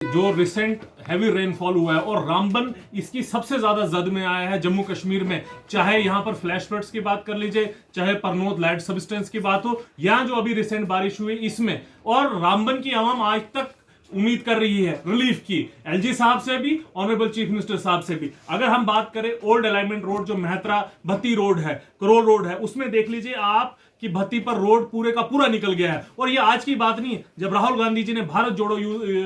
जो recent heavy rainfall हुआ है और रामबन इसकी सबसे ज्यादा जद में आया है जम्मू कश्मीर में। चाहे यहां पर फ्लैश फ्लड्स की बात कर लीजिए, चाहे परनोद लैंड सबस्टेंस की बात हो, या जो अभी रिसेंट बारिश हुई इसमें, और रामबन की आवाम आज तक उम्मीद कर रही है रिलीफ की, एलजी साहब से भी, ऑनरेबल चीफ मिनिस्टर साहब से भी। अगर हम बात करें ओल्ड अलाइनमेंट रोड जो मेहतरा भत्ती रोड है, करोल रोड है, उसमें देख लीजिए आप कि भत्ती पर रोड पूरे का पूरा निकल गया है। और ये आज की बात नहीं है, जब राहुल गांधी जी ने भारत जोड़ो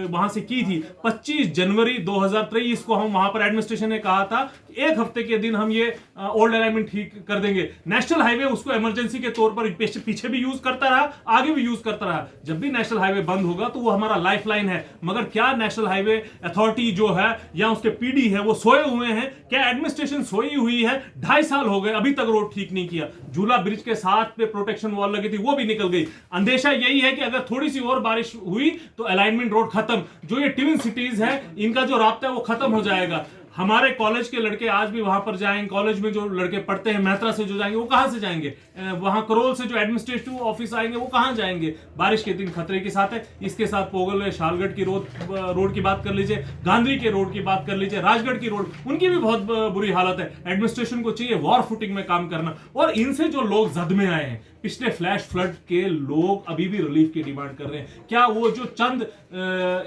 वहां से की थी 25 जनवरी 2023 को, हम वहां पर एडमिनिस्ट्रेशन ने कहा था एक हफ्ते के दिन हम ये ओल्ड अलाइनमेंट ठीक कर देंगे। नेशनल हाईवे उसको इमरजेंसी के तौर पर पीछे भी यूज करता रहा, आगे भी यूज करता रहा। जब भी नेशनल हाईवे बंद होगा तो वो हमारा लाइफलाइन है। मगर क्या नेशनल हाईवे अथॉरिटी जो है या उसके पीडी है वो सोए हुए हैं? क्या एडमिनिस्ट्रेशन सोई हुई है? 2.5 साल हो गए, अभी तक रोड ठीक नहीं किया। झूला ब्रिज के साथ पे प्रोटेक्शन वॉल लगी थी, वो भी निकल गई। अंदेशा यही है कि अगर थोड़ी सी और बारिश हुई तो अलाइनमेंट रोड खत्म। जो ये ट्विन सिटीज है इनका जो राब्ता है वो खत्म हो जाएगा। हमारे कॉलेज के लड़के आज भी वहां पर जाएंगे, कॉलेज में जो लड़के पढ़ते हैं मेहतरा से जो जाएंगे वो कहां से जाएंगे? वहां करोल से जो एडमिनिस्ट्रेटिव ऑफिस आएंगे वो कहां जाएंगे? बारिश के दिन खतरे के साथ है। इसके साथ पोगल शालगढ़ की रोड की बात कर लीजिए, गांधी के रोड की बात कर लीजिए, राजगढ़ की रोड, उनकी भी बहुत बुरी हालत है। एडमिनिस्ट्रेशन को चाहिए वॉर फुटिंग में काम करना। और इनसे जो लोग जद में आए हैं, पिछले फ्लैश फ्लड के लोग अभी भी रिलीफ की डिमांड कर रहे हैं। क्या वो जो चंद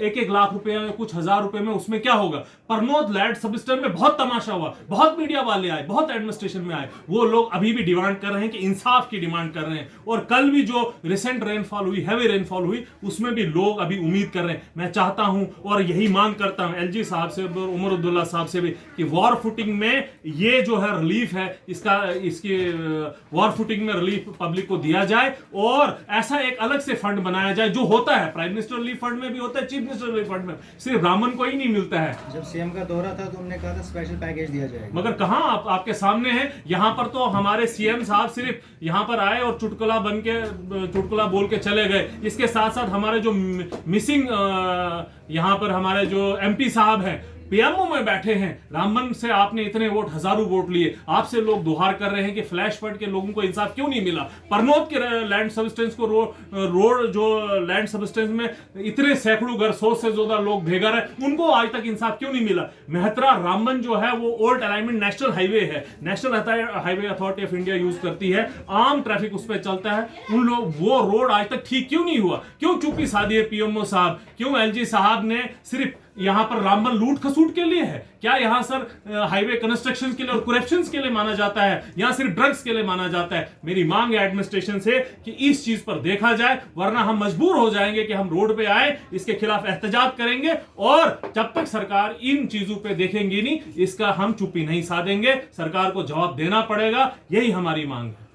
1-1 लाख रुपए, कुछ हजार रुपए में, उसमें क्या होगा? परनोद लैंड सबस्टेंस में बहुत तमाशा हुआ, बहुत मीडिया वाले आए, बहुत एडमिनिस्ट्रेशन में आए, वो लोग अभी भी डिमांड कर रहे हैं कि इंसाफ की डिमांड कर रहे हैं। और कल भी जो रिसेंट रेनफॉल हुई, हैवी रेनफॉल हुई, उसमें भी लोग अभी उम्मीद कर रहे हैं। मैं चाहता हूं और यही मांग करता हूं एलजी साहब से, उमर अब्दुल्ला साहब से भी, कि वॉर फुटिंग में ये जो है रिलीफ है, इसकी वॉर फुटिंग में रिलीफ पब्लिक को दिया जाए। और ऐसा एक अलग से फंड बनाया जाए जो होता है प्राइम मिनिस्टर रिलीफ फंड में भी होता है, चीफ मिनिस्टर रिलीफ फंड में, सिर्फ रामन को ही नहीं मिलता है। जब सीएम का दौरा था तो उन्होंने कहा था स्पेशल पैकेज दिया जाएगा, मगर कहां आपके सामने है। यहां पर तो हमारे सीएम साहब सिर्फ यहां पर आए और चुटकुला बोल के चले गए। इसके साथ साथ हमारे जो मिसिंग यहां पर हमारे जो एमपी साहब हैं, पीएमओ में बैठे हैं। रामबन से आपने इतने वोट, हजारों वोट लिए, आपसे लोग गुहार कर रहे हैं कि फ्लैश फ्लड के लोगों को इंसाफ क्यों नहीं मिला? परनोद के लैंड सबस्टेंस को रोड जो लैंड सबस्टेंस में इतने सैकड़ों घर, 100 से ज्यादा लोग बेघर है, उनको आज तक इंसाफ क्यों नहीं मिला? मेहतरा रामबन जो है वो ओल्ड अलाइनमेंट नेशनल हाईवे है, national highway authority of India use करती है, आम ट्रैफिक उस पर चलता है। उन लोग वो रोड आज तक ठीक क्यों नहीं हुआ? क्यों चुप्पी साधी है पीएमओ साहब? क्यों एलजी साहब ने सिर्फ यहां पर रामबन लूट खसूट के लिए है? क्या यहां सर हाईवे कंस्ट्रक्शन के लिए और करप्शन के लिए माना जाता है, या सिर्फ ड्रग्स के लिए माना जाता है? मेरी मांग है एडमिनिस्ट्रेशन से कि इस चीज पर देखा जाए, वरना हम मजबूर हो जाएंगे कि हम रोड पे आए, इसके खिलाफ एहतजाज करेंगे। और जब तक सरकार इन चीजों पे देखेंगी नहीं, इसका हम चुप्पी नहीं साधेंगे। सरकार को जवाब देना पड़ेगा, यही हमारी मांग है।